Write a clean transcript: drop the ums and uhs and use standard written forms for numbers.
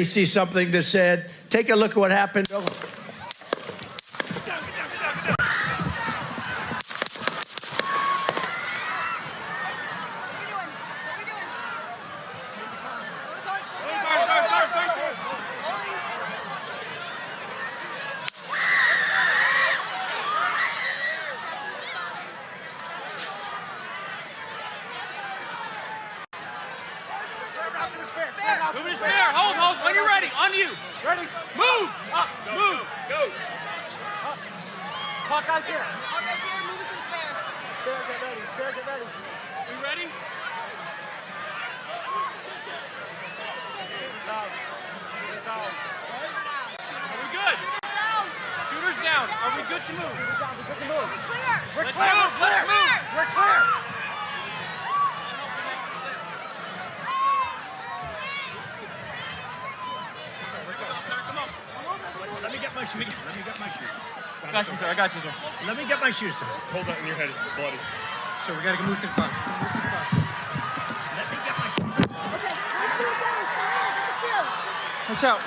see something that said, take a look at what happened. Oh. Move to spare. Hold. When you're ready. On you. Ready? Move. Up. Move. Go. Up. Hawkeye's here. Hawkeye's here. Move it to the spare. Spare, get ready. Spare, get ready. We ready? Shooter's down. Are we good? Shooter's down. Are we good to move? Shooter's down. We're good to move. We're clear. We're Let's clear. move. We're Let's clear. move. We're clear. Come on. Let me get my shoes. Let me get my shoes. I got you, sir. I got you, sir. Let me get my shoes, sir. Hold that in your head, it's bloody. So we got to move to the bus. Move to the bus. Let me get my shoes. Okay, let's shoot down. Come on, get the shoe. Watch out.